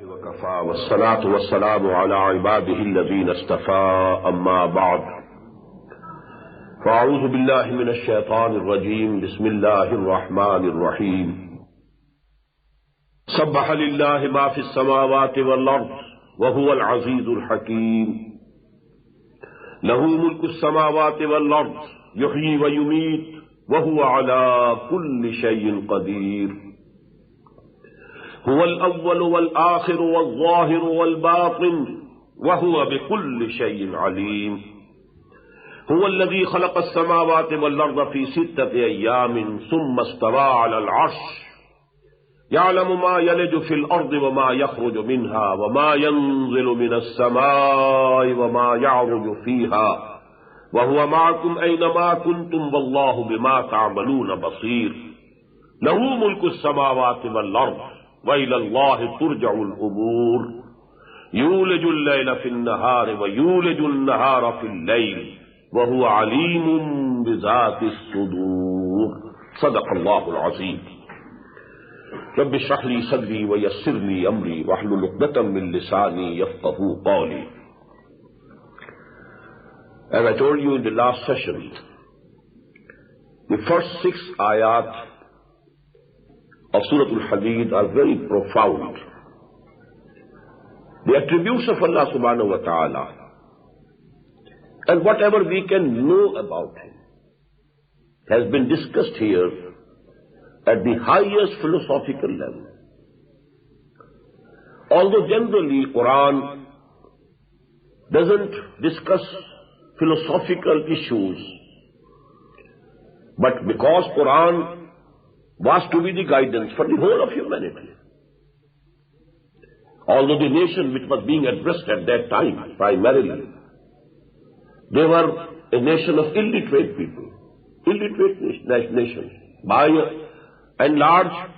وكفى والصلاة والسلام على عباده الذين اصطفى أما بعد فأعوذ بالله من الشيطان الرجيم بسم الله الرحمن الرحيم سبح لله ما في السماوات والأرض وهو العزيز الحكيم له ملك السماوات والأرض يحيي ويميت وهو على كل شيء قدير هو الأول والآخر والظاهر والباطن وهو بكل شيء عليم هو الذي خلق السماوات والأرض في 6 أيام ثم استوى على العرش يعلم ما يلج في الأرض وما يخرج منها وما ينزل من السماء وما يعرج فيها وهو معكم أينما كنتم والله بما تعملون بصير له ملك السماوات والأرض وإلى الله ترجع الأمور يولج الليل في النهار ويولج النهار في الليل وهو عليم بذات الصدور صدق الله العظيم رب اشرح لي صدري ويسر لي أمري واحلل عقدة من لساني يفقهوا قولي. As I told you in the last session, the first 6 ayat of Surah Al-Hadid are very profound. The attributes of Allah subhanahu wa ta'ala and whatever we can know about Him has been discussed here at the highest philosophical level. Although generally Quran doesn't discuss philosophical issues, but because Quran was to be the guidance for the whole of humanity. Although the nation which was being addressed at that time, primarily, they were a nation of illiterate people, illiterate nation. By and large,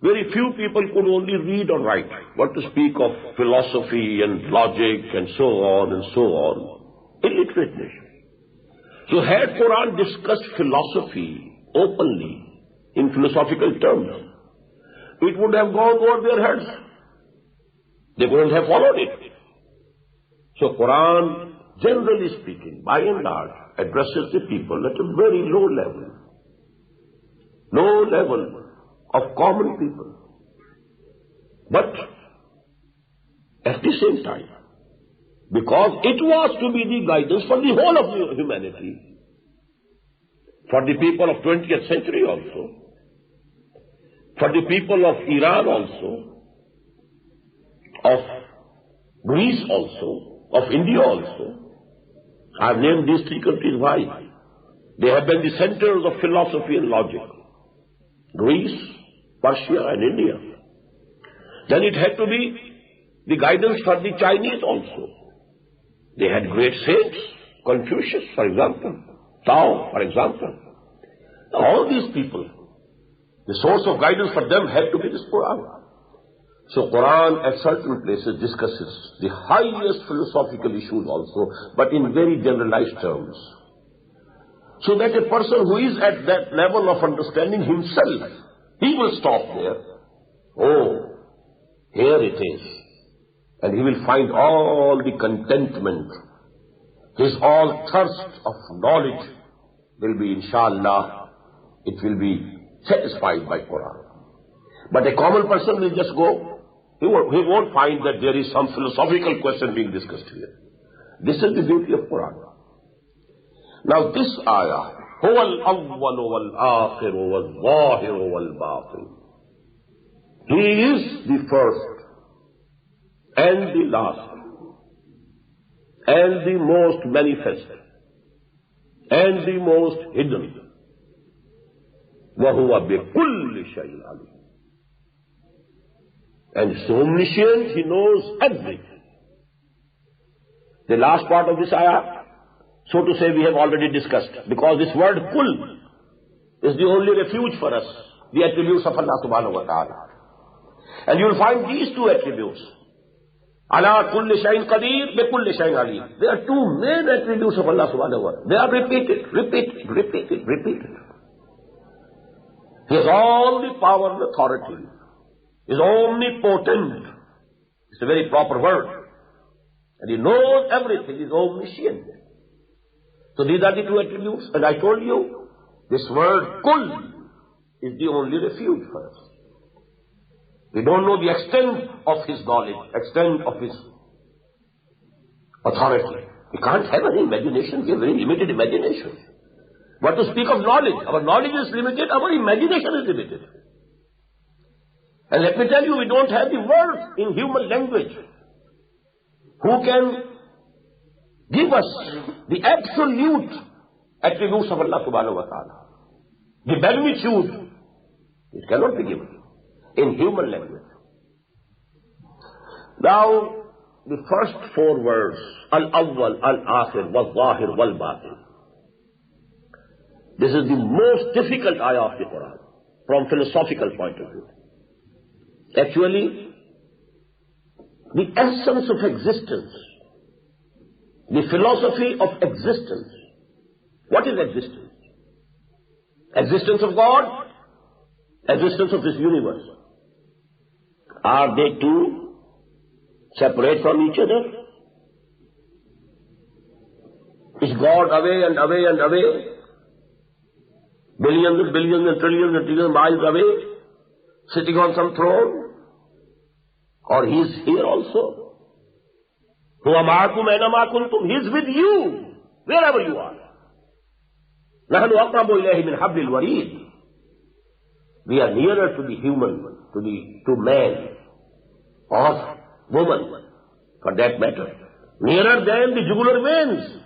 very few people could only read or write, what to speak of philosophy and logic and so on and so on. Illiterate nation. So had Quran discussed philosophy openly, in philosophical terms, it would have gone over their heads. They wouldn't have followed it. So Quran, generally speaking, by and large, addresses the people at a very low level of common people. But at the same time, because it was to be the guidance for the whole of humanity, for the people of 20th century also, for the people of Iran also, of Greece also, of India also. I have named these 3 countries. Why? They have been the centers of philosophy and logic. Greece, Persia and India. Then it had to be the guidance for the Chinese also. They had great saints, Confucius, for example, Tao, for example. All these people, the source of guidance for them had to be this Quran. So Quran at certain places discusses the highest philosophical issues also, but in very generalized terms. So that a person who is at that level of understanding himself, he will stop there. Oh, here it is. And he will find all the contentment. His all thirst of knowledge will be, inshallah, it will be satisfied by Quran. But a common person will just go, he won't find that there is some philosophical question being discussed here. This is the beauty of Quran. Now this ayah, هو الأول والآخر والظاهر والباطن. He is the first and the last and the most manifest and the most hidden. وهو بكل شيء عليم. And so omniscient, he knows everything. The last part of this ayah, so to say, we have already discussed, because this word kull is the only refuge for us, the attributes of Allah subhanahu wa ta'ala. And you will find these 2 attributes. Ala kulli shay'in qadir, bi kulli shay'in alim. There are 2 main attributes of Allah subhanahu wa ta'ala. They are repeated. He has all the power and authority. He is omnipotent. It's a very proper word. And He knows everything. He is omniscient. So these are the two attributes. And I told you, this word kul is the only refuge for us. We don't know the extent of His knowledge, extent of His authority. We can't have any imagination. We have very limited imagination. But to speak of knowledge, our knowledge is limited, our imagination is limited. And let me tell you, we don't have the words in human language who can give us the absolute attributes of Allah subhanahu wa ta'ala. The magnitude, it cannot be given in human language. Now, the first four words, Al-Awwal, Al-Akhir, Wal-Zahir, Wal-Batin. This is the most difficult ayah of the Quran from philosophical point of view. Actually, the essence of existence, the philosophy of existence. What is existence? Existence of God, existence of this universe. Are they two separate from each other? Is God away and away and away? Billions and billions and trillions and trillions of miles away, sitting on some throne? Or He is here also? Huwa ma'akum aina ma kuntum. He is with you, wherever you are. Nahnu aqrabu ilayhi min hablil warid. We are nearer to the human, to man, or woman, for that matter. Nearer than the jugular veins,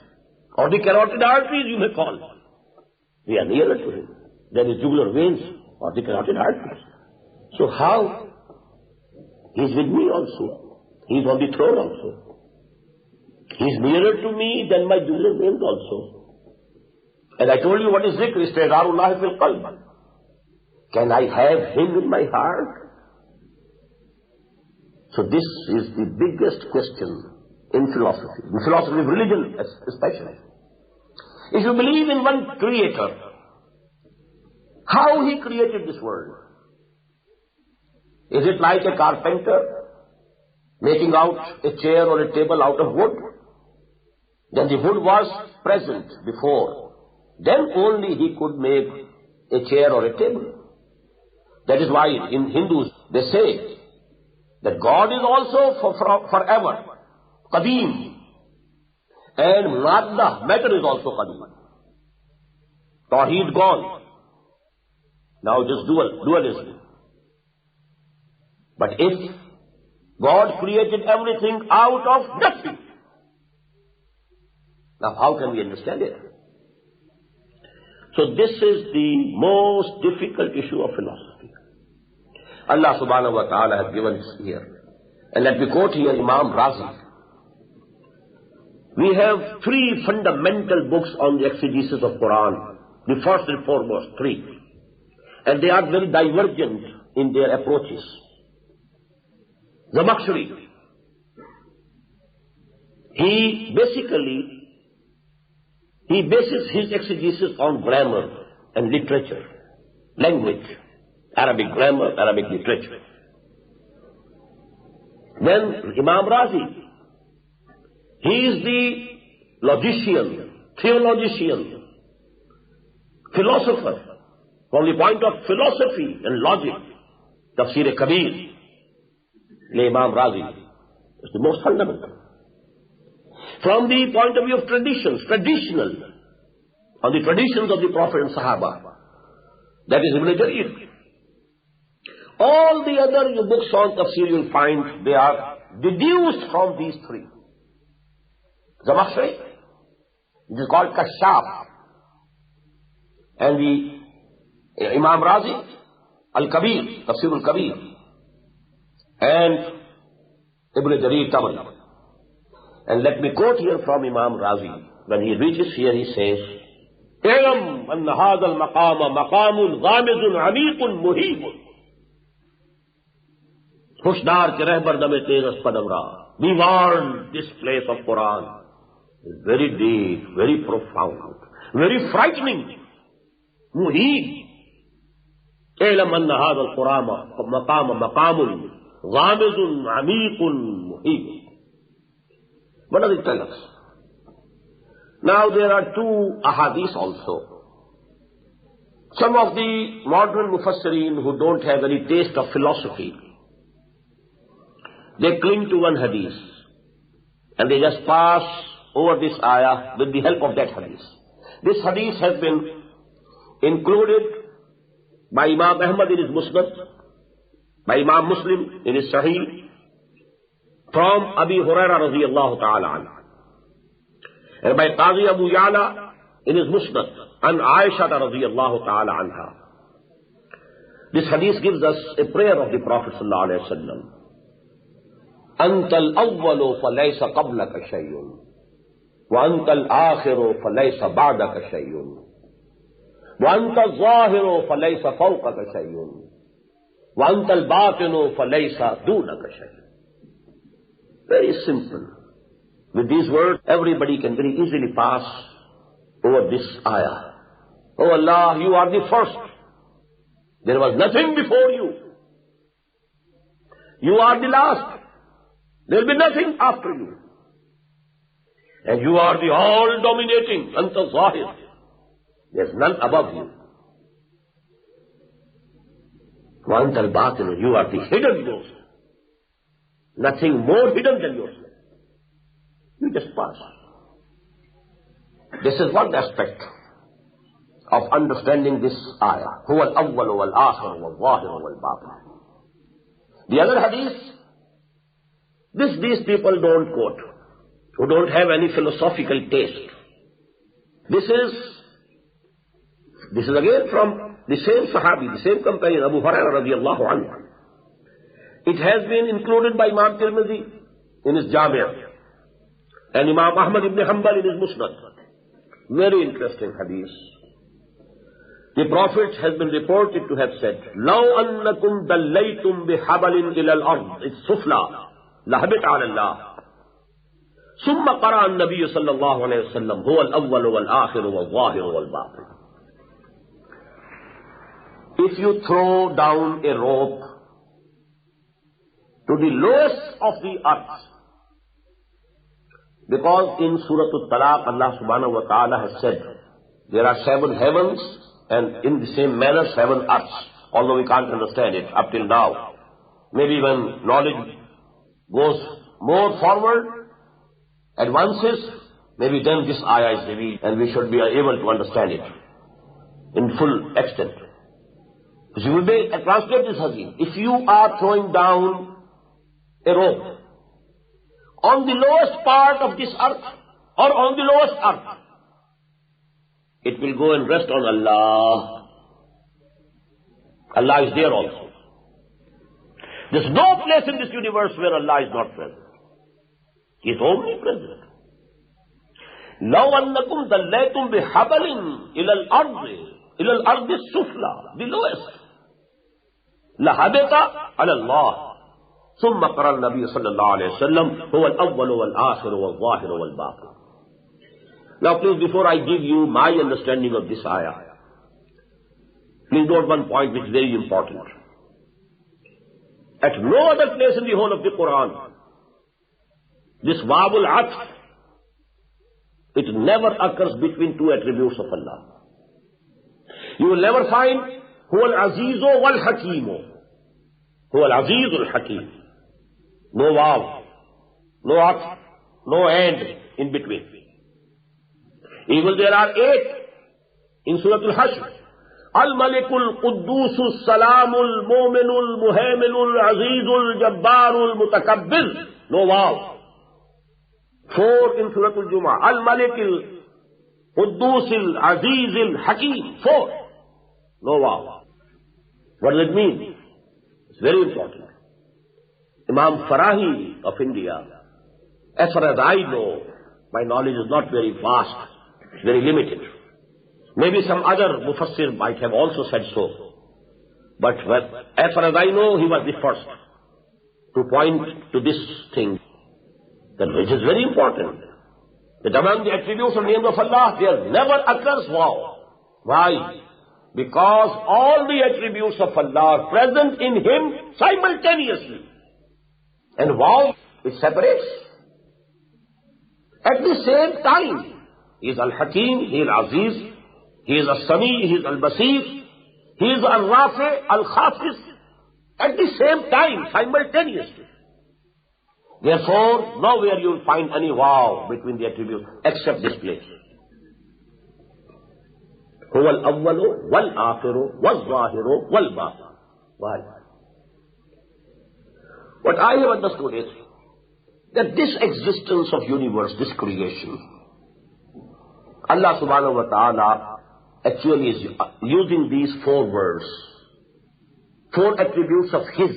or the carotid arteries, you may call. We are nearer to Him than the jugular veins or the carotid arteries. So how? He is with me also. He is on the throne also. He is nearer to me than my jugular veins also. And I told you what is zikr, istighfarullah fil qalb. Can I have Him in my heart? So this is the biggest question in philosophy of religion especially. If you believe in one creator, how He created this world? Is it like a carpenter making out a chair or a table out of wood? Then the wood was present before. Then only he could make a chair or a table. That is why in Hindus they say that God is also forever, qadeem. And madda, matter is also qadeem. Tawheed gone. Now just dualism. But if God created everything out of nothing, now how can we understand it? So this is the most difficult issue of philosophy. Allah subhanahu wa ta'ala has given us here. And let me quote here Imam Razi. We have three fundamental books on the exegesis of Quran. The first and foremost, three. And they are very divergent in their approaches. Zamakhshari, he bases his exegesis on grammar and literature, language, Arabic grammar, Arabic literature. Then Imam Razi, he is the logician, theologian, philosopher, from the point of philosophy and logic. Tafseer Kabir, Imam Razi is the most fundamental. From the point of view of traditions, traditional, on the traditions of the Prophet and Sahaba, that is Ibn Jarir. All the other books on tafsir you'll find they are deduced from these three. Zamakhshari, it is called Kashaf. And the Imam Razi, Al-Kabir, Tafsir Al-Kabir. And Ibn Jarir Tabari. And let me quote here from Imam Razi. When he reaches here, he says, اعلم أن هذا المقام مقام غامض عميق مهيب. Hushdar ke rehbar dame tejas padam ra. Be warned, this place of Quran is very deep, very profound, very frightening. Muhib. اعلم أن هذا القرآن مقام غامض عميق evil. What does it tell us? Now there are two ahadith also. Some of the modern mufassirin who don't have any taste of philosophy, they cling to one hadith and they just pass over this ayah with the help of that hadith. This hadith has been included by Imam Ahmad in his Musnad, by Imam Muslim in his Sahih, from Abi Hurairah radiyallahu ta'ala anhu, and by Qadi Abu Ya'la in his Musnad, and Aisha radiyallahu ta'ala anha. This hadith gives us a prayer of the Prophet sallallahu alayhi wa sallam. أنت الأول فليس قبلك شيء وأنت الآخر فليس بعدك شيء وأنت الظاهر فليس فوقك شيء وأنت الباطن فليس دونك شيء. Very simple. With these words, everybody can very easily pass over this ayah. Oh Allah, you are the first. There was nothing before you. You are the last. There will be nothing after you. And you are the all-dominating, Anta Zahir. There is none above you. Wa Anta al-Batin, you are the hidden ghost. Nothing more hidden than yourself. You just pass. This is one aspect of understanding this ayah. Huwa al-awwal wal-akhir wal-zahir wal-batin. The other hadith, these people don't quote, who don't have any philosophical taste. This is again from the same Sahabi, the same companion, Abu Hurairah radiyallahu anhu. It has been included by Imam Tirmidhi in his Jami' and Imam Ahmad ibn Hanbal in his Musnad. Very interesting hadith. The Prophet has been reported to have said, لَوْ أَنَّكُمْ دَلَّيْتُمْ بِحَبَلٍ إِلَى الْأَرْضِ It's sufla. لَهَبِتْ عَلَى اللَّهِ ثُمَّ قَرَأَ النَّبِيُّ صلى الله عليه وسلم هُوَ الْأَوَّلُ وَالْآخِرُ وَالظَّاهِرُ وَالْبَاطِنُ. If you throw down a rope to the lowest of the earth, because in Surah Al-Talaq, Allah subhanahu wa ta'ala has said, there are 7 heavens and in the same manner 7 earths, although we can't understand it up till now. Maybe when knowledge goes more forward, advances, maybe then this ayah is revealed and we should be able to understand it in full extent. So you will be translate this hadith. If you are throwing down a rope on the lowest part of this earth or on the lowest earth, it will go and rest on Allah. Allah is there also. There is no place in this universe where Allah is not present. He is omnipresent. لَوْ أَنَّكُمْ دَلَّيْتُمْ بِحَبَلٍ إِلَى الْأَرْضِ السُّفْلَى the lowest. لَهَبِتَ عَلَى اللَّهِ ثُمَّ قَرَى النَّبِيُّ صلى الله عليه وسلم هُوَ الْأَوَّلُ وَالْآخِرُ وَالظَّاهِرُ وَالْبَاطِنُ. Now please, before I give you my understanding of this ayah, please note one point which is very important. At no other place in the whole of the Quran, this Wabul Atf, it never occurs between two attributes of Allah. You will never find Huwa al-Azizu wal-Hakimu. Huwa al-Azizu al-Hakim. No Waw, no Atf, no end in between. Even there are 8 in Surah Al-Hashr. Al-Malikul Quddusul Salamul Mu'minul Muhaiminul Azizul Jabbarul Mutakabbir. No Waw. 4 in Surah Al-Jumu'ah. Al-Malikul Quddusil Azizil Hakim. 4. No Waw. What does it mean? It's very important. Imam Farahi of India, as far as I know, my knowledge is not very vast. It's very limited. Maybe some other mufassir might have also said so. But as far as I know, he was the first to point to this thing, which is very important. That among the attributes of the name of Allah, there never occurs Waw. Why? Because all the attributes of Allah are present in Him simultaneously. And Waw It separates. At the same time, he is Al-Hakim, he is Aziz, he is Al-Sami, he is Al-Basir, he is Al-Rafi, Al-Khafis, at the same time, simultaneously. Therefore, nowhere you will find any wow between the attributes except this place. هو الأول والآخر والظاهر والباطن. Why? What I have understood is that this existence of universe, this creation, Allah subhanahu wa ta'ala actually is using these four words, four attributes of His,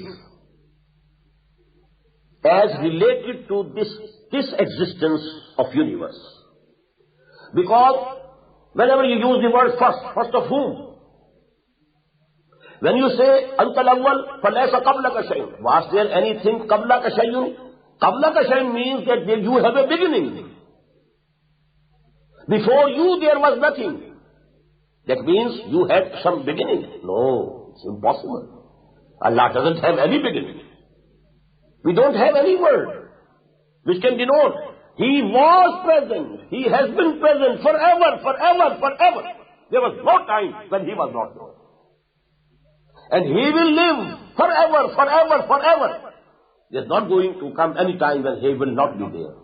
as related to this existence of universe. Because whenever you use the word first of whom? When you say, Antal awwal, falaysa qablaka shay'un. Was there anything qablaka shay'un? Qablaka shay'un means that you have a beginning. Before you there was nothing. That means you had some beginning. No, it's impossible. Allah doesn't have any beginning. We don't have any word which can denote. He was present. He has been present forever, forever, forever. There was no time when He was not there. And He will live forever, forever, forever. There's not going to come any time when He will not be there.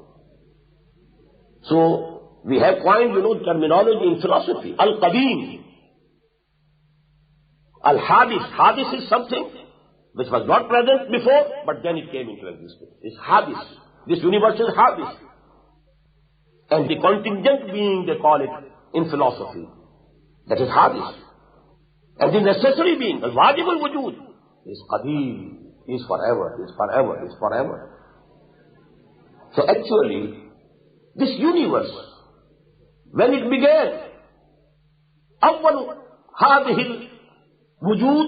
So, we have coined, terminology in philosophy. Al-Qadim. Al-Hadis. Hadis is something which was not present before, but then it came into existence. It's Hadis. This universe is Hadis. And the contingent being, they call it in philosophy. That is Hadis. And the necessary being, al-wajib al-wujud, is Qadim. Is forever, is forever, is forever. So actually, this universe, when it began, أول هذه الوجود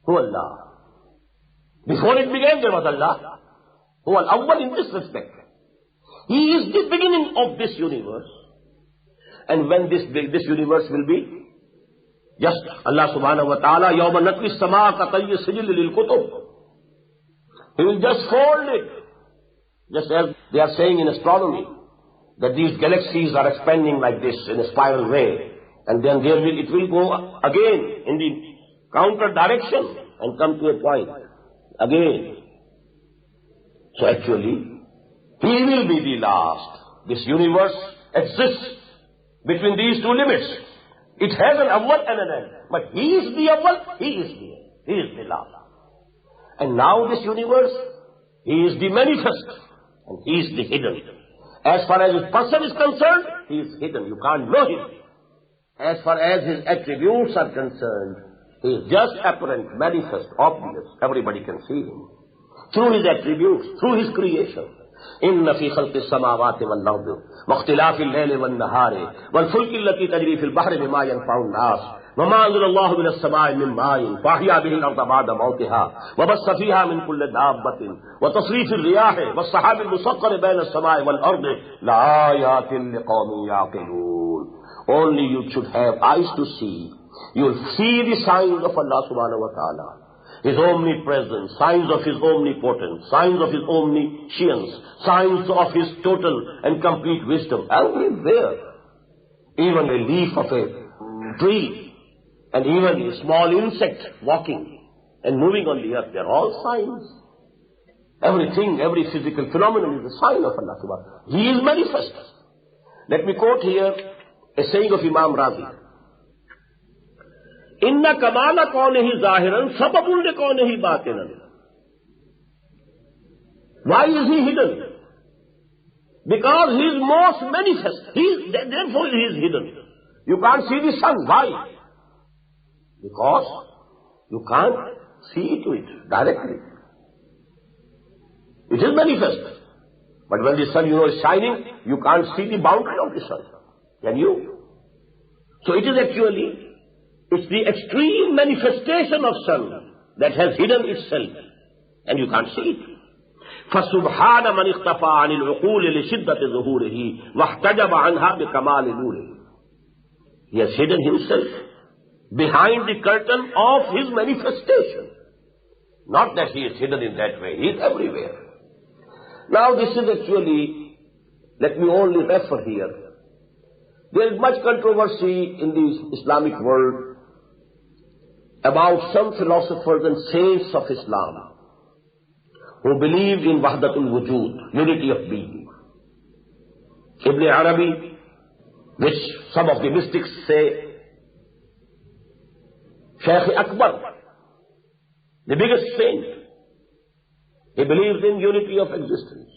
هو Allah. Before it began, there was Allah. هو الأول in this respect. He is the beginning of this universe. And when this universe will be, just Allah subhanahu wa ta'ala, يَوْمَ نَطْوِي السَّمَاءَ كَطَيِّ السِّجِلِّ لِلْكُتُبِ. He will just fold it. Just as they are saying in astronomy, that these galaxies are expanding like this in a spiral way. And then it will go again in the counter direction and come to a point. Again. So actually, He will be the last. This universe exists between these two limits. It has an awwal and an end. But He is the awwal, He is the end. He is the last. And now this universe, He is the manifest. And He is the hidden. As far as His person is concerned, He is hidden. You can't know Him. As far as His attributes are concerned, He is just apparent, manifest, obvious. Everybody can see Him. Through His attributes, through His creation. إن في خلق السماوات والأرض واختلاف الليل والنهار والفلك التي تجري في البحر بما ينفع الناس وما أنزل الله من السماء من ماء فأحيا به الأرض بعد موتها وبث فيها من كل دابة وتصريف الرياح والسحاب المسخر بين السماء والأرض لآيات لقوم يعقلون. Only you should have eyes to see. You will see the signs of Allah subhanahu wa ta'ala. His omnipresence, signs of His omnipotence, signs of His omniscience, signs of His total and complete wisdom. Everywhere. Even a leaf of a tree, and even a small insect walking and moving on the earth, they are all signs. Everything, every physical phenomenon is a sign of Allah subhanahu wa ta'ala. He is manifest. Let me quote here a saying of Imam Razi. Inna kamala kaunehi zahiran sababun li kaunehi batinan. Why is He hidden? Because He is most manifest. Therefore He is hidden. You can't see the sun. Why? Because you can't see to it directly. It is manifest. But when the sun, is shining, you can't see the boundary of the sun. Can you? So it is actually, it's the extreme manifestation of sun that has hidden itself. And you can't see it. فَسُبْحَانَ مَنِ اخْتَفَى عَنِ الْعُقُولِ لِشِدَّةِ ظُهُورِهِ وَاحْتَجَبَ عَنْهَا بِكَمَالِ نُورِهِ. He has hidden Himself behind the curtain of His manifestation. Not that He is hidden in that way. He is everywhere. Now this is actually, let me only refer here. There is much controversy in the Islamic world about some philosophers and saints of Islam who believe in Wahdatul Wujud, unity of being. Ibn Arabi, which some of the mystics say, Shaykh Akbar, the biggest saint, he believes in unity of existence,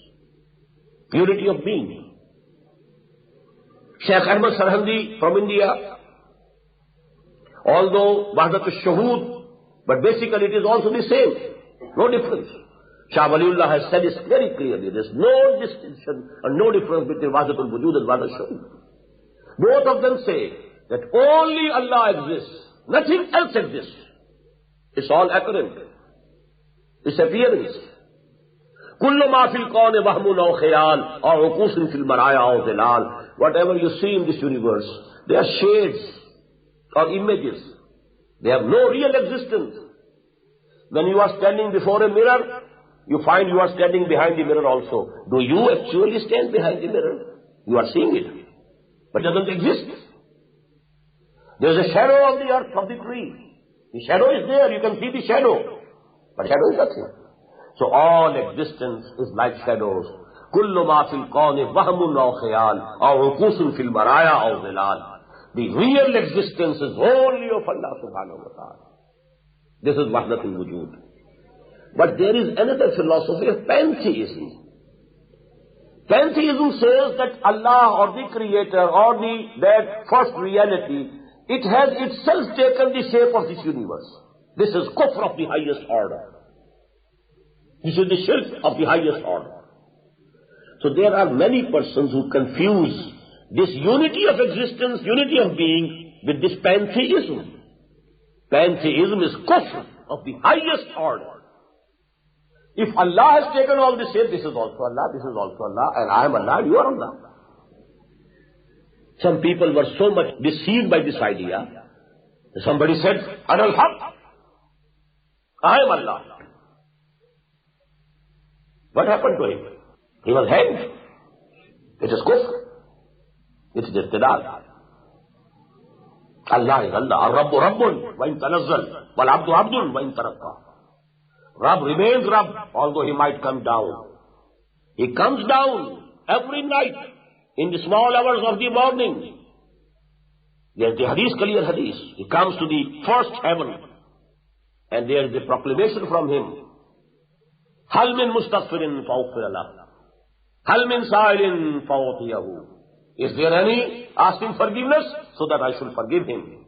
unity of being. Shaykh Ahmad Sarhandi from India, although Wahdatul Shuhud, but basically it is also the same, no difference. Shah Waliullah has said it very clearly, there is no distinction and no difference between Wahdatul Wujud and Wahdatul Shuhud. Both of them say that only Allah exists, nothing else exists. It's all apparent. It's appearance. Kullu ma fil kawn wahmun aw khayal aw uqusun fil maraya aw zilal. Whatever you see in this universe, they are shades or images. They have no real existence. When you are standing before a mirror, you find you are standing behind the mirror also. Do you actually stand behind the mirror? You are seeing it, but it doesn't exist. There is a shadow of the earth, of the tree. The shadow is there, you can see the shadow, but shadow is nothing. So all existence is like shadows. Kullu ma fil qawni wahmun aw khayal aw uqusun fil maraya aw zilal. The real existence is only of Allah subhanahu wa ta'ala. This is Wahdatul Wujud. But there is another philosophy of pantheism. Pantheism says that Allah or the Creator or that first reality, it has itself taken the shape of this universe. This is kufr of the highest order. This is the shirk of the highest order. So there are many persons who confuse this unity of existence, unity of being, with this pantheism. Pantheism is kufr of the highest order. If Allah has taken all this shape, this is also Allah, this is also Allah, and I am Allah, you are Allah. Some people were so much deceived by this idea. Somebody said, Ana al-Haq, I am Allah. What happened to him? He was hanged. It is kufr. It is istidlal. Allah is Allah. Ar-Rabbu Rabbun wa in tanazzal wal Abdu Abdun wa in taraqqa. Rabb remains Rabb, although he might come down. He comes down every night in the small hours of the morning. There is the hadith, clear hadith. He comes to the first heaven, and there is a proclamation from him. Hal min mustaghfirin fa'ughfir lahu. Hal min sa'ilin fa'utiyahu. Is there any asking forgiveness so that I should forgive him?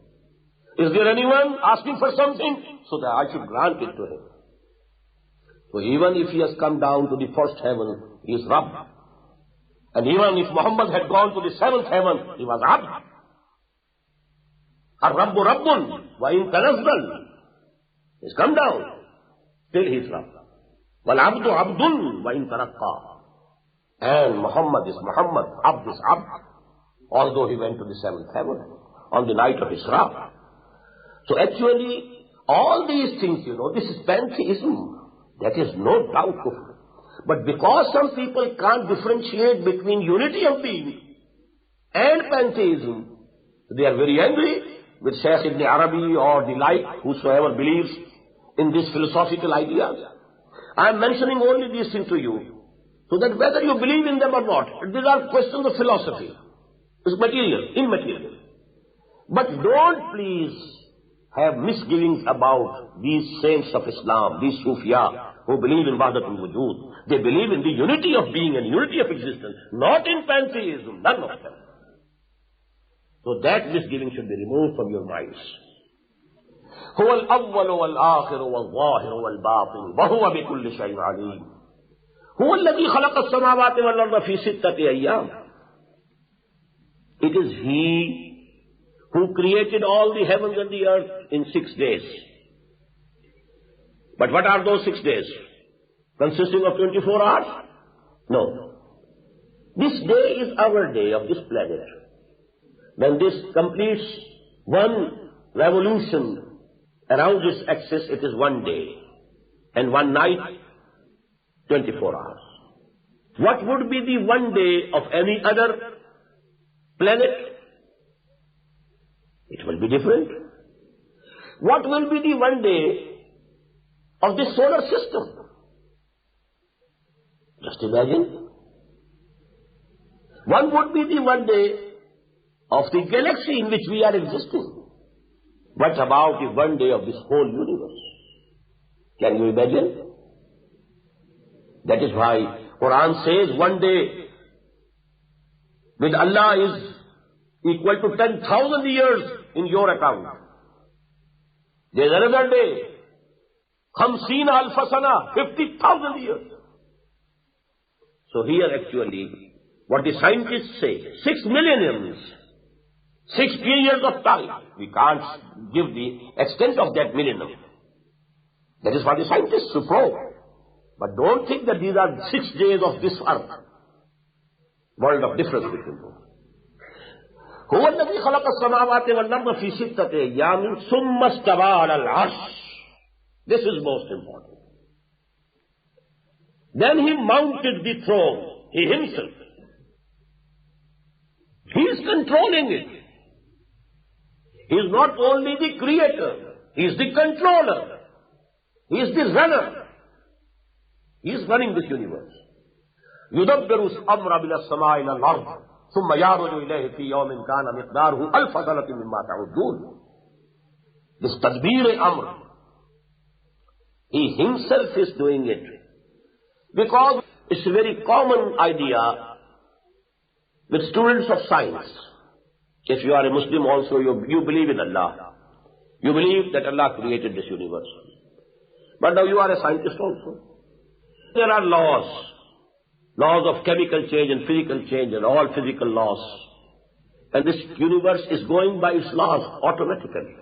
Is there anyone asking for something so that I should grant it to him? So even if he has come down to the first heaven, he is Rabb. And even if Muhammad had gone to the seventh heaven, he was Abd. Ar-Rabbu Rabbun wa in tanazzal. He has come down. Still he is Rabb. Wal Abdu Abdun wa in taraqqa. And Muhammad is Muhammad, Abd is Abd, although he went to the seventh heaven on the night of Isra. So actually, all these things, this is pantheism. That is no doubt kufr. But because some people can't differentiate between unity of being and pantheism, they are very angry with Shaykh Ibn Arabi or the like, whosoever believes in these philosophical ideas. I am mentioning only these things to you, so that whether you believe in them or not, these are questions of philosophy. It's material, immaterial. But don't please have misgivings about these saints of Islam, these Sufiya, who believe in Wahdatul Wujud. They believe in the unity of being and unity of existence, not in pantheism, none of them. So that misgiving should be removed from your minds. هو الأول والآخر والظاهر والباطن وهو بكل شيء عليم. هو الذي خلق السماوات والأرض في 6 أيام. It is He who created all the heavens and the earth in 6 days. But what are those 6 days? Consisting of 24 hours? No. This day is our day of this planet. When this completes one revolution around its axis, it is 1 day. And 1 night, 24 hours. What would be the one day of any other planet? It will be different. What will be the one day of the solar system? Just imagine. One would be the one day of the galaxy in which we are existing. What about the one day of this whole universe? Can you imagine? That is why Quran says one day with Allah is equal to 10,000 years in your account. There is another day, 50 alfa sana, 50,000 years. So here actually, what the scientists say, 6 millenniums, 6 periods of time. We can't give the extent of that millennium. That is what the scientists probe. But don't think that these are 6 days of this earth. World of difference between them. هو الذي خلق السماوات والأرض في 6 أيام ثم استوى على العرش. This is most important. Then he mounted the throne, he himself. He is controlling it. He is not only the creator, he is the controller. He is the runner. He is running this universe. يدبر الأمر من السماء إلى الأرض ثم يعرج إليه في يوم كان مقداره ألف سنة مما تعدون. This tadbir amr, he himself is doing it. Because it's a very common idea with students of science. If you are a Muslim also, you believe in Allah. You believe that Allah created this universe. But now you are a scientist also. There are laws of chemical change and physical change and all physical laws. And this universe is going by its laws automatically.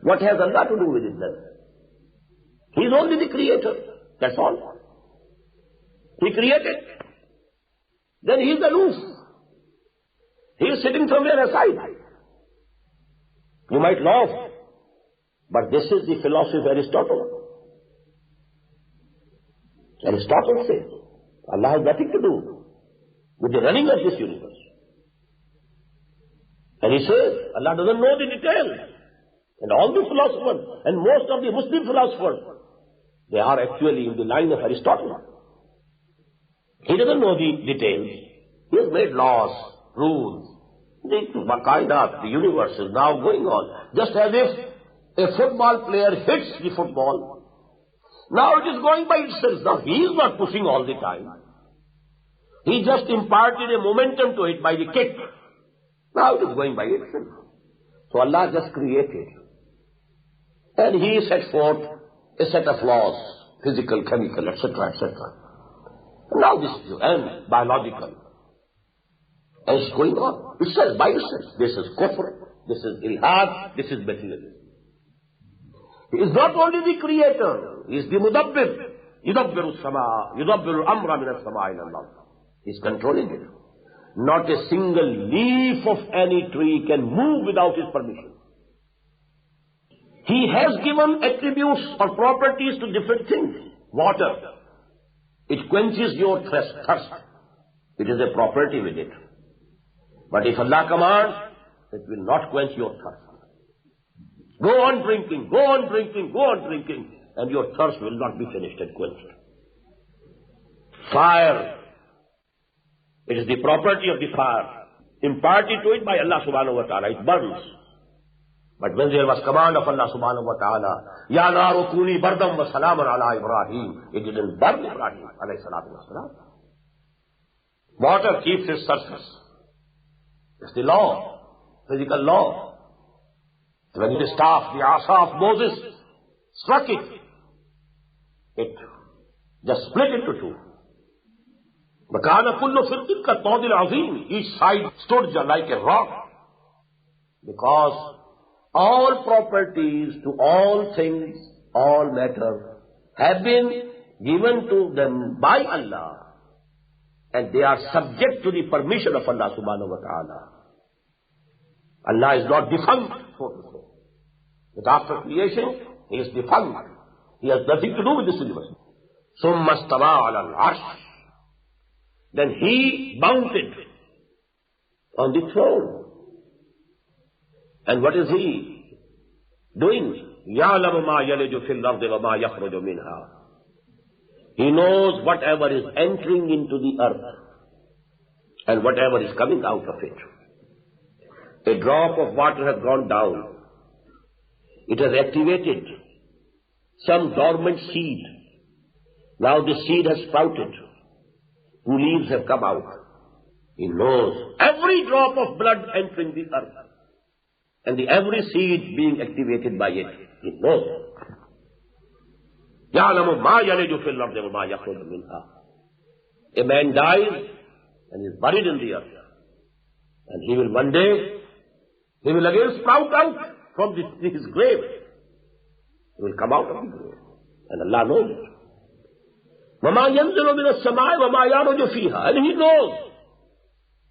What has Allah to do with it then? He is only the creator. That's all. He created. Then he is aloof. He is sitting somewhere aside. You might laugh, but this is the philosophy of Aristotle. Aristotle says, Allah has nothing to do with the running of this universe. And he says, Allah doesn't know the details. And all the philosophers, and most of the Muslim philosophers, they are actually in the line of Aristotle. He doesn't know the details. He has made laws, rules. The universe is now going on. Just as if a football player hits the football, now it is going by itself. Now he is not pushing all the time. He just imparted a momentum to it by the kick. Now it is going by itself. So Allah just created. And he set forth a set of laws, physical, chemical, etc., etc. And now this is and biological. And it's going on. It says by itself. This is kufr, this is ilhad, this is materialism. He is not only the creator, he is the mudabbir. Yudabbiru sama, yudabbiru amra min as-sama ila al-ard. He is controlling it. Not a single leaf of any tree can move without his permission. He has given attributes or properties to different things. Water, it quenches your thirst. It is a property with it. But if Allah commands, it will not quench your thirst. Go on drinking, go on drinking, go on drinking, and your thirst will not be finished and quenched. Fire, it is the property of the fire, imparted to it by Allah subhanahu wa ta'ala. It burns. But when there was command of Allah subhanahu wa ta'ala, Ya naru kuni bardam wa salaman ala Ibrahim, it didn't burn Ibrahim alayhi salatu wa salam. Water keeps its surface. It's the law, physical law. When the staff, the asa of Moses, struck it, it just split into two. وَكَانَ كُلُّ فِرْقٍ كَالطَّوْدِ الْعَظِيمِ. Each side stood like a rock. Because all properties to all things, all matter, have been given to them by Allah. And they are subject to the permission of Allah subhanahu wa ta'ala. Allah is not defunct, so to say. But after creation, He is defunct. He has nothing to do with this universe. ثُمَّ اسْتَوَىٰ عَلَى الْعَرْشِ. then he mounted on the throne. And what is he doing? يَعْلَمُ مَا يَلِجُ فِي الْأَرْضِ وَمَا يَخْرُجُ مِنْهَا. He knows whatever is entering into the earth and whatever is coming out of it. A drop of water has gone down. It has activated some dormant seed. Now the seed has sprouted. Two leaves have come out. He knows every drop of blood entering the earth and every seed being activated by it. He knows. يَعْلَمُ مَا يَلِجُ فِي الْأَرْضِ وَمَا يَخْرُجُ مِنْهَا. A man dies and is buried in the earth. And he will one day, he will again sprout out from his grave. He will come out of the grave. And Allah knows it. وَمَا يَنزِلُ مِنَ السَّمَاءِ وَمَا يَعْرُجُ فِيهَا. And he knows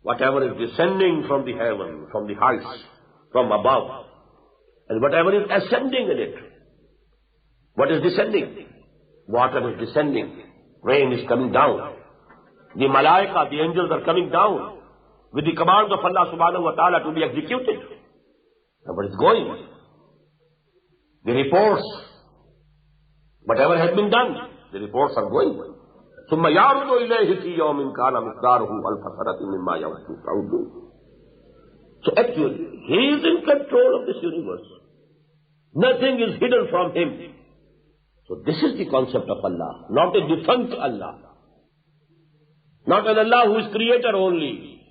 whatever is descending from the heaven, from the heights, from above, and whatever is ascending in it. What is descending? Water is descending. Rain is coming down. The malaika, the angels are coming down with the command of Allah subhanahu wa ta'ala to be executed. And what is going? The reports, whatever has been done, the reports are going. ثُمَّ يَعْرُضُ إِلَيْهِ فِي يَوْمٍ كَانَ مِقْدَارُهُ أَلْفَ سَنَةٍ مِمَّا يَعْرُضُ. So actually, he is in control of this universe. Nothing is hidden from him. So this is the concept of Allah, not a defunct Allah. Not an Allah who is creator only.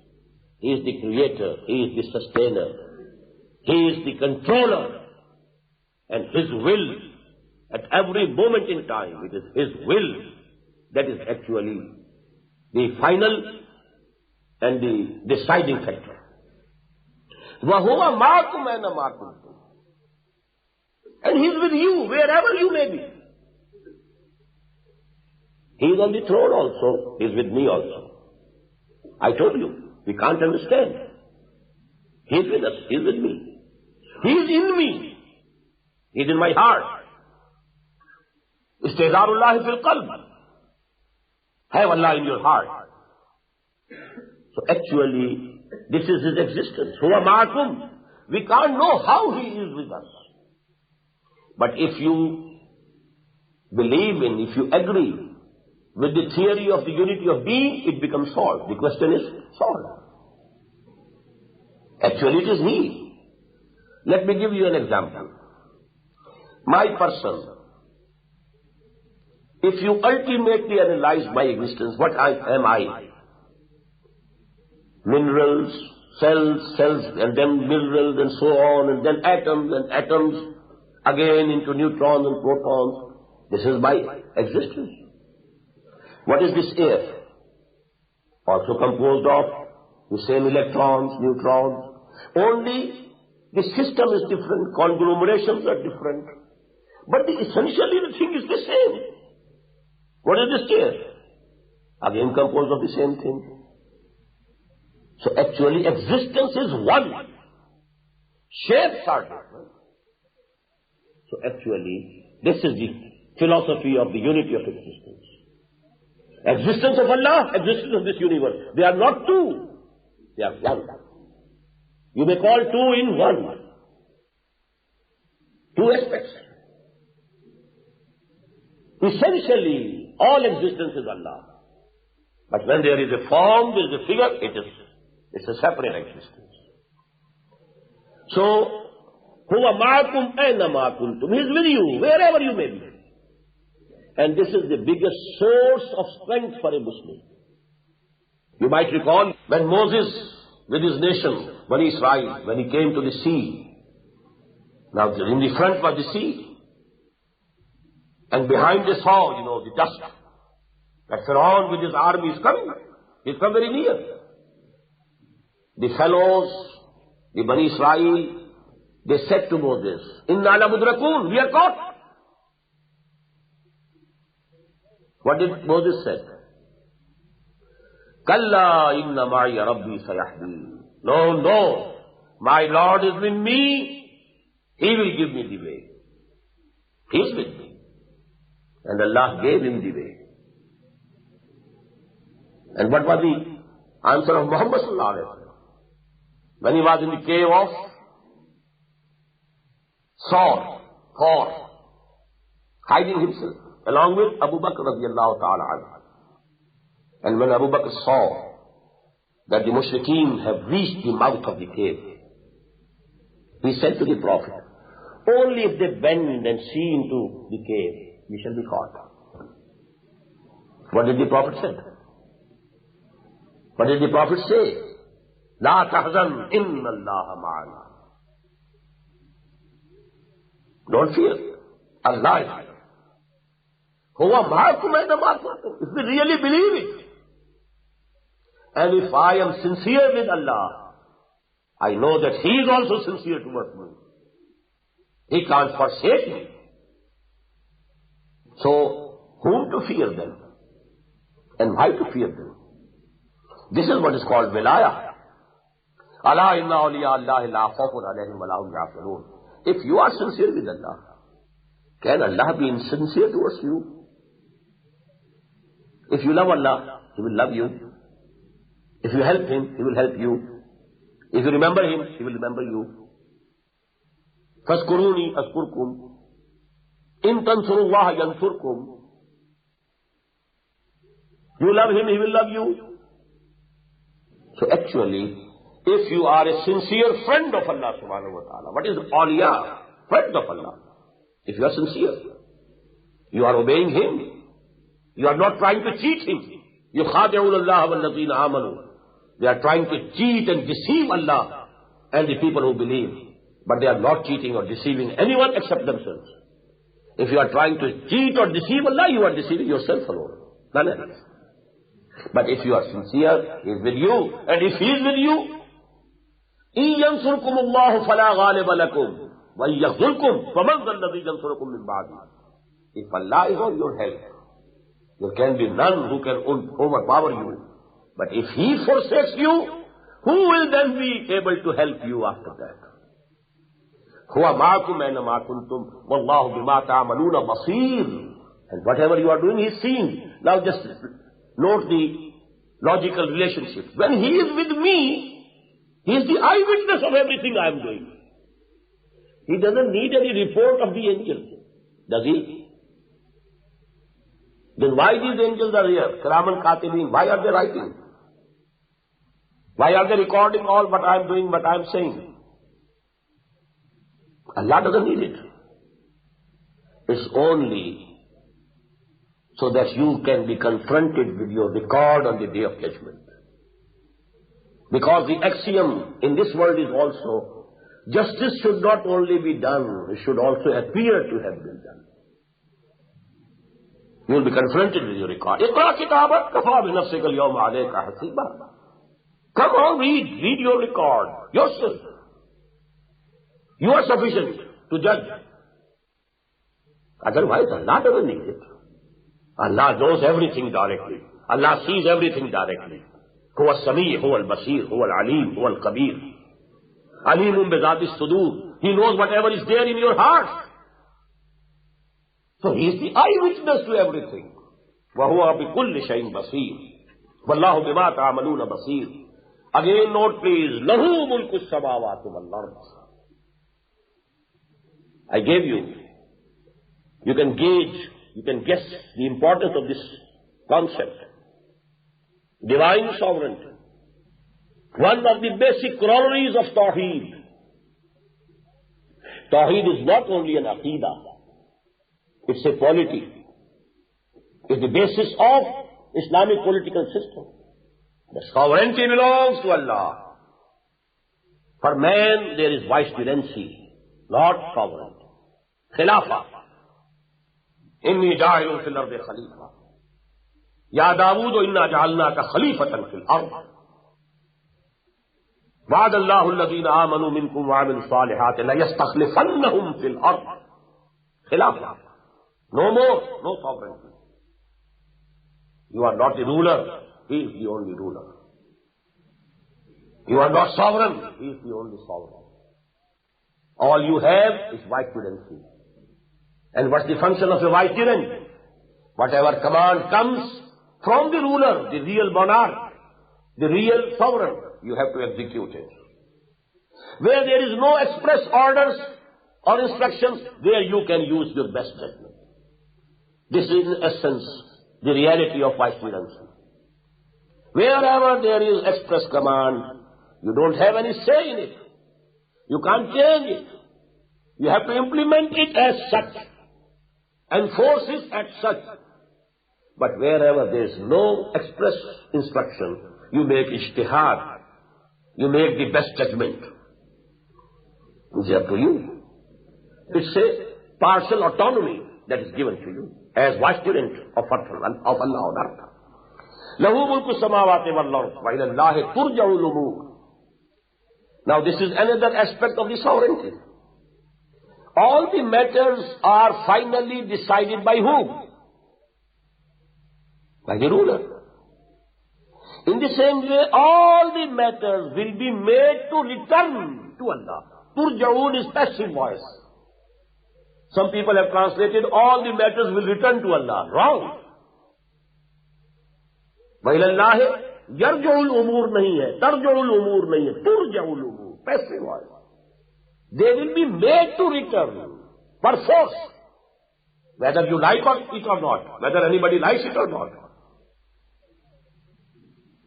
He is the creator, he is the sustainer, he is the controller. And his will, at every moment in time, it is his will that is actually the final and the deciding factor. وَهُوَ مَعَكُمْ أَيْنَ مَا كُنْتُمْ. And he is with you, wherever you may be. He is on the throne also, he is with me also. I told you, we can't understand. He is with us, he is with me. He is in me. He is in my heart. Istihzarullahi fil qalb. Have Allah in your heart. So actually, this is his existence. Huwa ma'akum. We can't know how he is with us. But if you believe in, if you agree with the theory of the unity of being, it becomes solved. The question is solved. Actually, it is he. Let me give you an example. My person, if you ultimately analyze my existence, what am I? Minerals, cells, and then minerals, and so on, and then atoms, again into neutrons and protons. This is my existence. What is this air? Also composed of the same electrons, neutrons. Only the system is different, conglomerations are different. But essentially the thing is the same. What is this air? Again composed of the same thing. So actually existence is one. Shapes are different. So actually this is the philosophy of the unity of existence. Existence of Allah, existence of this universe. They are not two. They are one. You may call two in one. Two aspects. Essentially, all existence is Allah. But when there is a form, there is a figure, it's a separate existence. So, huwa ma'akum ayna ma kuntum. He is with you, wherever you may be. And this is the biggest source of strength for a Muslim. You might recall when Moses with his nation, Bani Israel, when he came to the sea. Now in the front was the sea. And behind they saw, the dust. That Pharaoh with his army is coming. He's come very near. The fellows, the Bani Israel, they said to Moses, Inna la mudrakun, we are caught. What did Moses say? Kalla inna ma'iya rabbi sayahdeen. No, my Lord is with me. He will give me the way. He is with me. And Allah gave him the way. And what was the answer of Muhammad sallallahu alaihi wasallam when he was in the cave of Thor, hiding himself along with Abu Bakr radiyallahu ta'ala anhu. And when Abu Bakr saw that the mushrikeen have reached the mouth of the cave, he said to the Prophet, only if they bend and see into the cave, we shall be caught. What did the Prophet say? What did the Prophet say? La tahzan, inna Allah ma'ana. Don't fear. Allah is here. Huwa ma'akum aina ma kuntum. If we really believe it, and if I am sincere with Allah, I know that He is also sincere towards me. He can't forsake me. So, whom to fear then? And why to fear them? This is what is called wilayah. Ala inna awliya Allahi la khawfun alayhim wa la hum yahzanun. If you are sincere with Allah, can Allah be insincere towards you? If you love Allah, He will love you. If you help Him, He will help you. If you remember Him, He will remember you. Fazkuruni azkurkum. In tansurullaha yansurkum. You love Him, He will love you. So actually, if you are a sincere friend of Allah subhanahu wa ta'ala, what is awliya? Friend of Allah. If you are sincere, you are obeying Him. You are not trying to cheat Him. يُخَادِعُونَ اللَّهَ وَالَّذِينَ آمَنُوا. They are trying to cheat and deceive Allah and the people who believe. But they are not cheating or deceiving anyone except themselves. If you are trying to cheat or deceive Allah, you are deceiving yourself alone. None else. But if you are sincere, He is with you. And if He is with you, إِن يَنْصُرْكُمُ اللَّهُ فَلَا غَالِبَ لَكُمْ وَإِن يَخْذُلْكُمْ فَمَنْ ذَا الَّذِي يَنْصُرُكُمْ مِنْ بَعْدِهِ. If Allah is on your help, there can be none who can overpower you. But if He forsakes you, who will then be able to help you after that? هُوَ مَعَكُمْ أَيْنَمَا كُنْتُمْ وَاللَّهُ بِمَا تَعْمَلُونَ بَصِيرٌ. And whatever you are doing, He is seeing. Now just note the logical relationship. When He is with me, He is the eyewitness of everything I am doing. He doesn't need any report of the angels, does He? Then why these angels are here? Kiraman Katibin, why are they writing? Why are they recording all what I am doing, what I am saying? Allah doesn't need it. It's only so that you can be confronted with your record on the Day of Judgment. Because the axiom in this world is also, justice should not only be done, it should also appear to have been done. You will be confronted with your record. اقرأ كتابك كفى بنفسك اليوم عليك حسيبا. Come on, read your record yourself. You are sufficient to judge. Otherwise, Allah doesn't need it. Allah knows everything directly. Allah sees everything directly. هو السميع هو البصير هو العليم هو الخبير. عليم بذات الصدور. He knows whatever is there in your heart. So He is the eyewitness to everything. وهو بكل شيء بصير. والله بما تعملون بصير. Again note please. له ملك السماوات والأرض. I gave you. You can gauge, you can guess the importance of this concept. Divine sovereignty. One of the basic corollaries of Tawheed. Tawheed is not only an aqidah. It's a polity. It's the basis of Islamic political system. The sovereignty belongs to Allah. For man there is vicegerency, not sovereignty. Khilafah. Inni ja'ilun fil ardi khalifa. Ya Dawood inna ja'alnaka khalifatan fil ard. Wa'ada Allahu alladhina amanu minkum wa 'amilus salihati la yastakhlifannahum fil ard. Khilafah. No more, no sovereignty. You are not the ruler, He is the only ruler. You are not sovereign, He is the only sovereign. All you have is vicegerency. And what's the function of a vicegerent? Whatever command comes, from the ruler, the real monarch, the real sovereign. You have to execute it. Where there is no express orders or instructions, there you can use your best judgment. This is in essence the reality of vicegerence. Wherever there is express command, you don't have any say in it. You can't change it. You have to implement it as such, enforce it as such. But wherever there is no express instruction, you make ijtihad. You make the best judgment. It's up to you. It's a partial autonomy that is given to you as vicegerent of Allah on earth. Lahu mulku samawati wal ard wa ila Allahi turja'ul umur. Now this is another aspect of the sovereignty. All the matters are finally decided by whom? By the ruler. In the same way, all the matters will be made to return to Allah. Turja'un is passive voice. Some people have translated all the matters will return to Allah. Wrong. وَإِلَى اللَّهِ يَرْجَعُ الْأُمُورِ nahi hai, تَرْجَعُ الْأُمُورِ nahi hai, تُرْجَعُ الْأُمُورِ. Passive voice. They will be made to return, perforce, whether you like it or not, whether anybody likes it or not.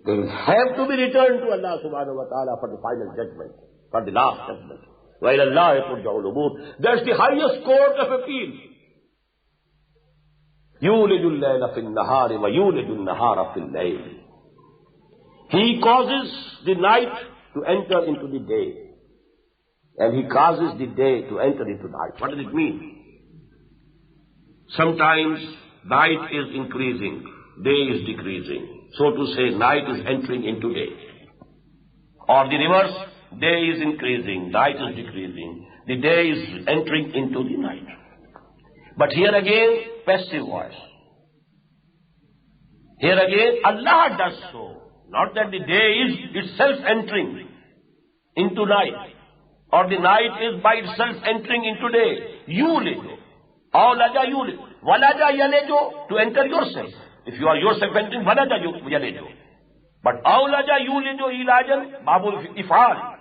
They will have to be returned to Allah subhanahu wa ta'ala for the final judgment, for the last judgment. وَإِلَى اللَّهِ تُرْجَعُ الْأُمُورِ. That's the highest court of appeal. يُولِجُ اللَّيْلَ فِي النَّهَارِ وَيُولِجُ النَّهَارَ فِي اللَّيْلِ. He causes the night to enter into the day. And he causes the day to enter into night. What does it mean? Sometimes night is increasing, day is decreasing. So to say, night is entering into day. Or the reverse, day is increasing, night is decreasing. The day is entering into the night. But here again, passive voice. Here again, Allah does so. Not that the day is itself entering into night, or the night is by itself entering into day. Yulidu. Awlaja yulidu. Walaja yalejo, to enter yourself. If you are yourself entering, walaja yalejo. But awlaja yulidu ilajan, babul ifal,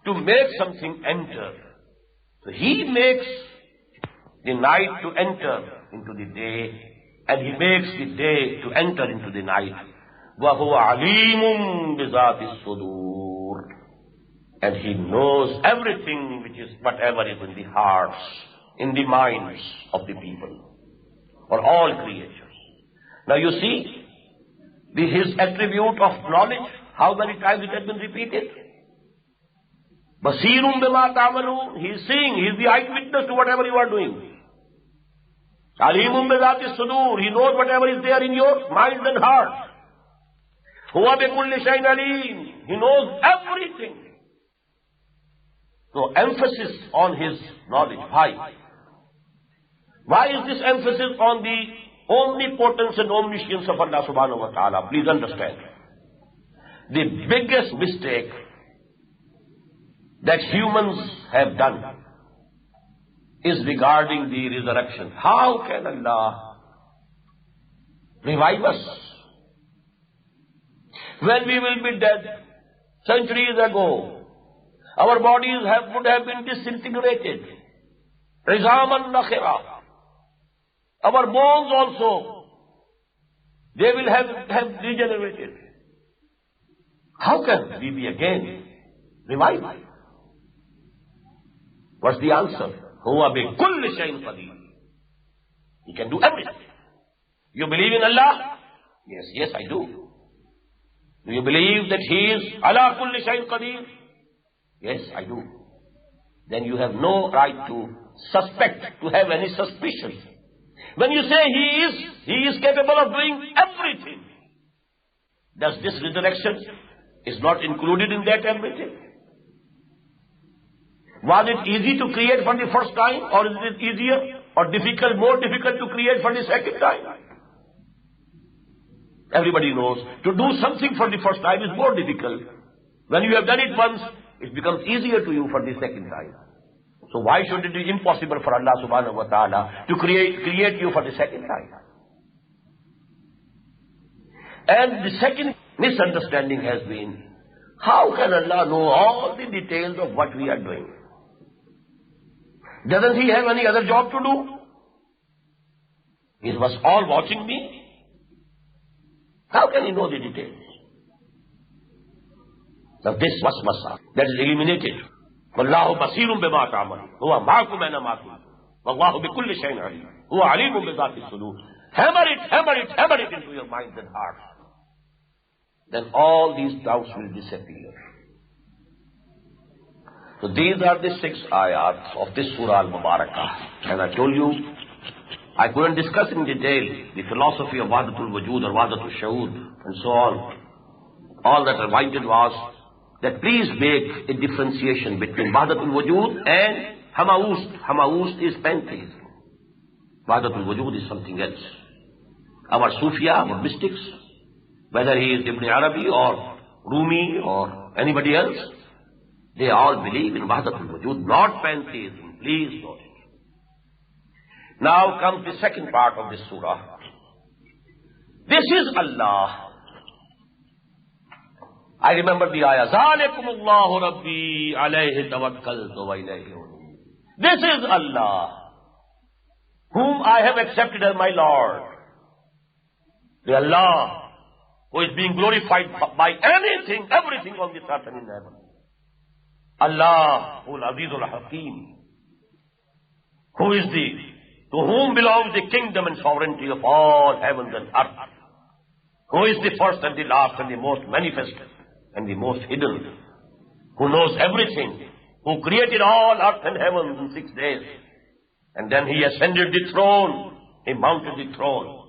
to make something enter. So he makes the night to enter into the day, and he makes the day to enter into the night. وَهُوَ عَلِيمٌ بِذَاتِ الصُّدُورِ. And he knows everything which is whatever is in the hearts, in the minds of the people, or all creatures. Now you see, his attribute of knowledge, how many times it has been repeated? Basirum bima ta'malun. He is seeing, he is the eyewitness to whatever you are doing. Alimun bizati sudur. He knows whatever is there in your mind and heart. Huwa bi kulli shay'in alim. He knows everything. So emphasis on his knowledge. Why? Why is this emphasis on the omnipotence and omniscience of Allah subhanahu wa ta'ala? Please understand. The biggest mistake that humans have done is regarding the resurrection. How can Allah revive us when we will be dead? Centuries ago, our bodies would have been disintegrated. Rizaman nakhira. Our bones also, they will have degenerated. How can we be again revived? What's the answer? Huwa bi kulli shay'in qadir. He can do everything. You believe in Allah? Yes, yes, I do. Do you believe that He is ala kulli shay'in qadir? Yes, I do. Then you have no right to suspect, to have any suspicion. When you say He is capable of doing everything, does this resurrection is not included in that everything? Was it easy to create for the first time, or is it easier or difficult, more difficult to create for the second time? Everybody knows to do something for the first time is more difficult. When you have done it once, it becomes easier to you for the second time. So why should it be impossible for Allah subhanahu wa ta'ala to create you for the second time? And the second misunderstanding has been, how can Allah know all the details of what we are doing? Doesn't He have any other job to do? He was all watching me. How can He know the details? Now this waswasa, that is eliminated. Wallahu basirun bima ta'malun. Huwa ma'akum aina ma kuntum. Wallahu bikulli shay'in alim. Huwa alimun bi dhati sudur. Hammer it into your minds and hearts. Then all these doubts will disappear. So these are the 6 ayats of this Surah Al-Mubarakah. And I told you, I couldn't discuss in detail the philosophy of Wahdatul Wujud or Wahdatul Shuhud and so on. All that I wanted was that please make a differentiation between Wahdatul Wujud and Hamaust. Hamaust is pantheism. Wahdatul Wujud is something else. Our Sufia, our mystics, whether he is Ibn Arabi or Rumi or anybody else, they all believe in Wahdatul Wujud, not pantheism. Please note it. Now comes the second part of this surah. This is Allah. I remember the ayah. Zalikumullahu Rabbi alayhi tawakkaltu wa ilayhi unib. This is Allah, whom I have accepted as my Lord. The Allah who is being glorified by anything, everything on this earth and in heaven. Allah, Al-Azizul Hakim, who is to whom belongs the kingdom and sovereignty of all heavens and earth, who is the first and the last and the most manifest and the most hidden, who knows everything, who created all earth and heaven in 6 days, and then He ascended the throne, He mounted the throne,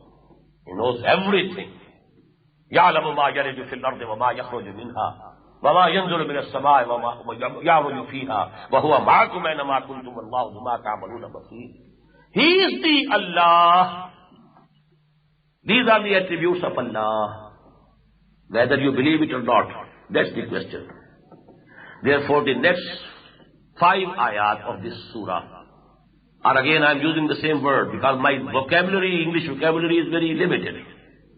He knows everything. يَعْلَمُ مَا يَلِجُ فِي الْأَرْضِ وَمَا يَخْرُجُ مِنْهَا وَمَا يَنْزُلُ مِنَ السَّمَاءِ وَمَا يَعْرُجُ فِيهَا وَهُوَ مَعَكُمْ أَيْنَمَا كُنْتُمْ وَاللَّهُ بِمَا تَعْمَلُونَ بَصِيرٌ. He is the Allah. These are the attributes of Allah. Whether you believe it or not, that's the question. Therefore, the next 5 ayat of this surah are again, I'm using the same word because my vocabulary, English vocabulary is very limited.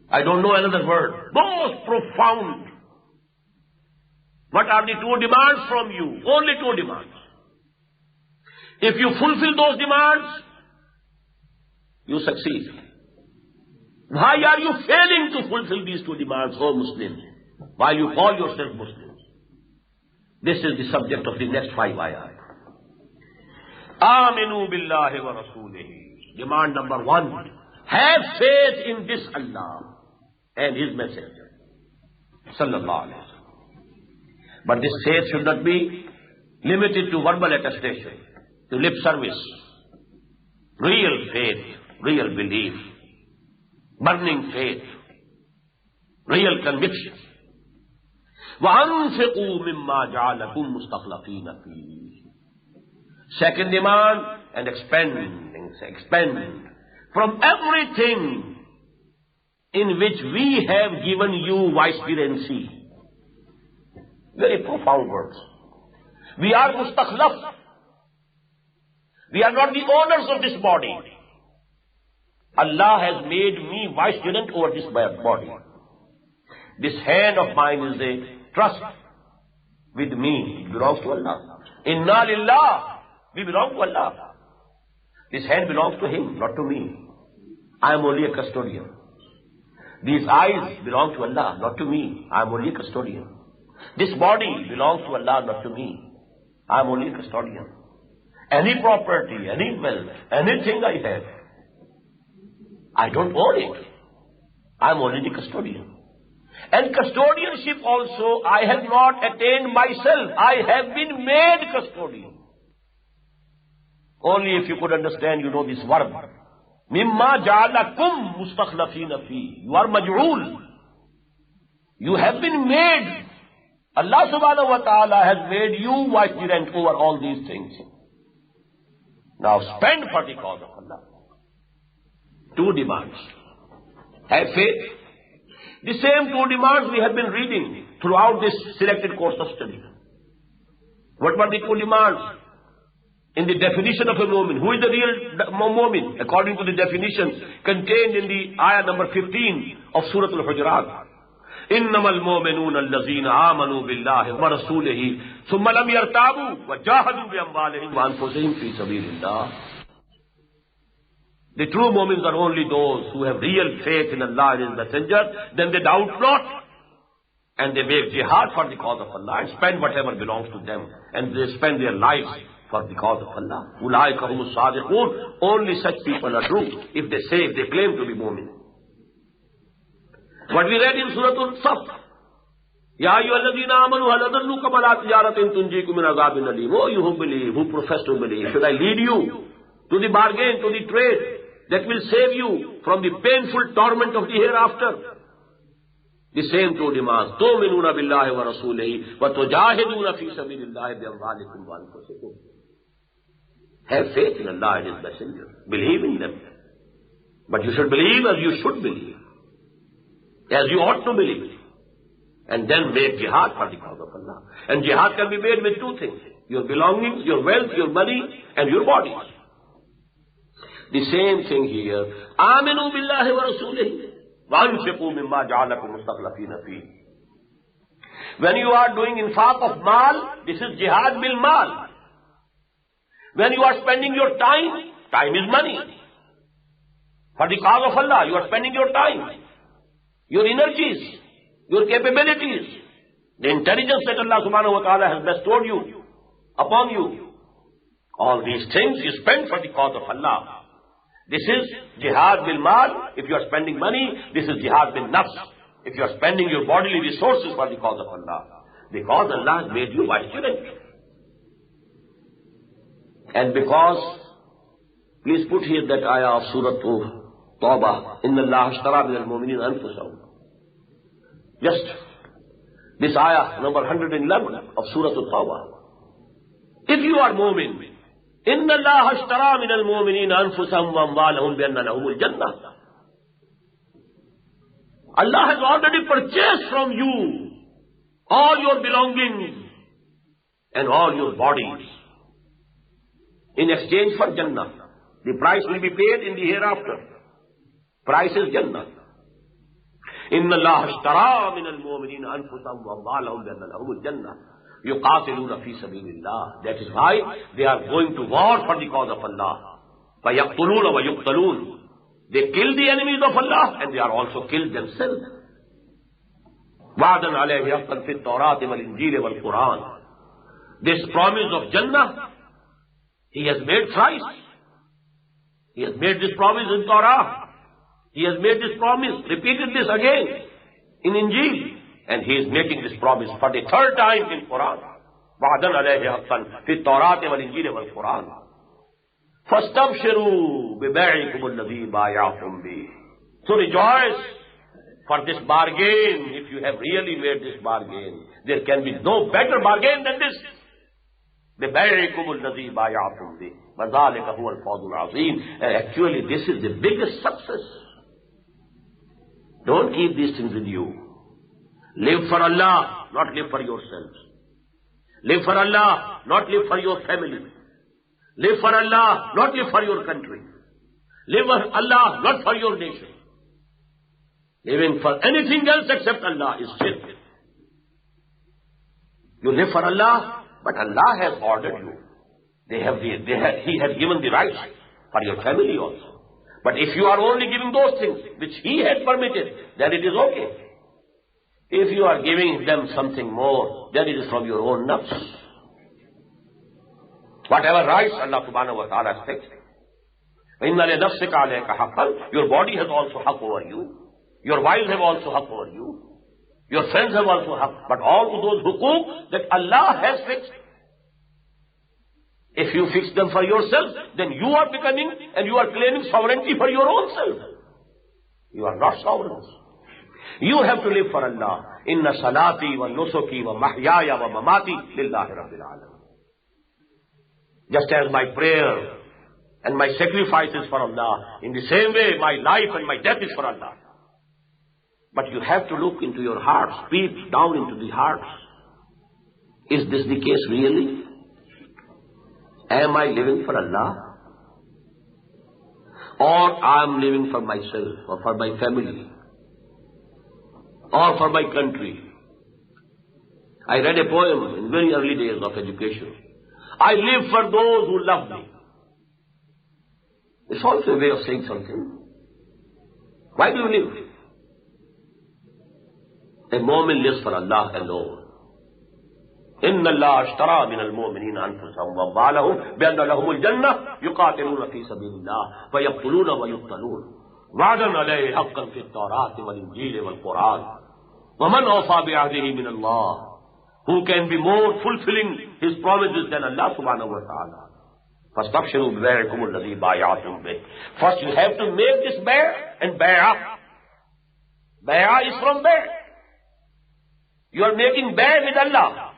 I don't know another word. Most profound. What are the 2 demands from you? Only 2 demands. If you fulfill those demands, you succeed. Why are you failing to fulfill these 2 demands, O Muslims, while you call yourself Muslims? This is the subject of the next 5 ayat. Aminu billahi wa rasulihi. Demand number 1. Have faith in this Allah and His messenger. Sallallahu alayhi wa sallam. But this faith should not be limited to verbal attestation, to lip service. Real faith, real belief, burning faith, real conviction. وَأَنْفِقُوا مِمَّا جَعَلَكُمْ مُسْتَخْلَفِينَ فِيهِ. Second demand, and expand from everything in which we have given you vicegerency. Very profound words. We are mustakhlaf. We are not the owners of this body. Allah has made me vicegerent over this body. This hand of mine is a trust with me. It belongs to Allah. Inna lillah. We belong to Allah. This hand belongs to Him, not to me. I am only a custodian. These eyes belong to Allah, not to me. I am only a custodian. This body belongs to Allah, not to me. I am only a custodian. Any property, any wealth, anything I have, I don't own it. I am only the custodian. And custodianship also, I have not attained myself. I have been made custodian. Only if you could understand, you know this verb. Mimma ja'alakum mustakhlafina fi. You are maj'ul. You have been made. Allah subhanahu wa ta'ala has made you vicegerent over all these things. Now spend for the cause of Allah. 2 demands. Have faith. The same 2 demands we have been reading throughout this selected course of study. What were the 2 demands? In the definition of a mu'min, who is the real mu'min? According to the definition contained in the ayah number 15 of Surah Al-Hujurat. innamal mu'minuna allazina amanu billahi wa rasulihi thumma lam yartabu wa jahadu bi amwalihim wa anfusihim fi sabilillah. The true mu'mins are only those who have real faith in Allah and His Messenger, then they doubt not. And they make jihad for the cause of Allah and spend whatever belongs to them. And they spend their lives for the cause of Allah. Ulaika humus sadiqun. Only such people are true if they claim to be mu'min. What we read in Surah Al-Saf. Ya ayyuhalladhina amanu hal adallukum ala tijaratin tunjikum min azabin alim. Oh, you who believe, who profess to believe, should I lead you to the bargain, to the trade that will save you from the painful torment of the hereafter? The same two demands. Tu'minuna billahi wa rasulihi wa tujahiduna fi sabilillahi bi amwalikum wa anfusikum. Have faith in Allah and His Messenger. Believe in them. But you should believe as you should believe. As you ought to believe. And then make jihad for the cause of Allah. And jihad can be made with two things. Your belongings, your wealth, your money, and your bodies. The same thing here. Aminu billahi wa rasulihi. When you are doing infaq of mal, this is jihad bil mal. When you are spending your time, time is money. For the cause of Allah, you are spending your time, your energies, your capabilities, the intelligence that Allah subhanahu wa ta'ala has bestowed you, upon you. All these things you spend for the cause of Allah. This is jihad bil mal. If you are spending money, this is jihad bil nafs. If you are spending your bodily resources for the cause of Allah. Because Allah has made you vigilant. And because, please put here that ayah of Surah Tawbah. Inna Allah ashtara min al-mu'minin anfusahum. Just this ayah, number 111 of Surah Tawbah. If you are mu'min, Inna Allah ashtara min al-mu'minin anfusahum wa amwalahum bi anna lahumul jannah. Allah has already purchased from you all your belongings and all your bodies in exchange for Jannah. The price will be paid in the hereafter. Price is Jannah. Inna Allah ashtara min al-mu'minin anfusahum wa amwalahum bi anna lahumul jannah. Yuqatiluna fi sabilillah. That is why they are going to war for the cause of Allah. Fayaqtuluna wa yuqtalun. They kill the enemies of Allah and they are also killed themselves. Wa'adan alayhi haqqan fi at-Tawrat wal-Injil wal-Quran. This promise of Jannah, He has made thrice. He has made this promise in Torah. He has made this promise, repeated this again in Injil. And He is making this promise for the third time in Quran. وَعَدًا عَلَيْهِ حَقًّا فِي التَّوْرَاةِ وَالْإِنْجِيلِ وَالْقُرْآنِ فَاسْتَبْشِرُوا بِبَيْعِكُمُ الَّذِي بَايَعْتُمْ بِهِ. So rejoice for this bargain. If you have really made this bargain, there can be no better bargain than this. بِبَيْعِكُمُ الَّذِي بَايَعْتُمْ بِهِ وَذَلِكَ هُوَ الْفَوْزُ الْعَظِيمُ. And actually this is the biggest success. Don't keep these things with you. Live for Allah, not live for yourselves. Live for Allah, not live for your family. Live for Allah, not live for your country. Live for Allah, not for your nation. Living for anything else except Allah is shirk. You live for Allah, but Allah has ordered you. He has given the rights for your family also. But if you are only giving those things which He had permitted, then it is okay. If you are giving them something more, then it is from your own nafs. Whatever rights Allah subhanahu wa ta'ala has fixed. Inna li nafsika alayka haqqan. Your body has also haqq over you. Your wives have also haqq over you. Your friends have also haqq. But all of those huquq that Allah has fixed, if you fix them for yourself, then you are becoming and you are claiming sovereignty for your own self. You are not sovereigns. You have to live for Allah. Inna salati wa nusuki wa mahyaya wa mamati lillahi rabbil alamin. Just as my prayer and my sacrifice is for Allah, in the same way my life and my death is for Allah. But you have to look into your hearts, peep down into the hearts. Is this the case really? Am I living for Allah? Or I am living for myself or for my family? or for my country. I read a poem in very early days of education. I live for those who love me. It's also a way of saying something. Why do you live? A mu'min lives for Allah alone. إن الله اشترى من المؤمنين أنفسهم وأموالهم بأن لهم الجنة يقاتلون في سبيل الله فيقتلون ويقتلون وعدا عليه حقا في التوراة والإنجيل والقرآن ومن أوفى بعهده من الله. Who can be more fulfilling his promises than Allah subhanahu wa ta'ala? فَاسْتَبْشِرُوا بِبَيْعِكُمُ الَّذِي بَايَعْتُمْ بِهِ. First you have to make this bay' and bay'ah. Bay'ah is from bay'. You are making bay' with Allah.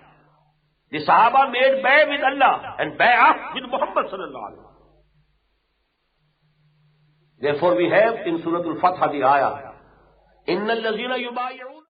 The Sahaba made bay' with Allah and bay'ah with Muhammad sallallahu alaihi wasallam. Therefore we have in Surah Al-Fatih the ayah, إِنَّ الَّذِينَ يُبَايِعُونَ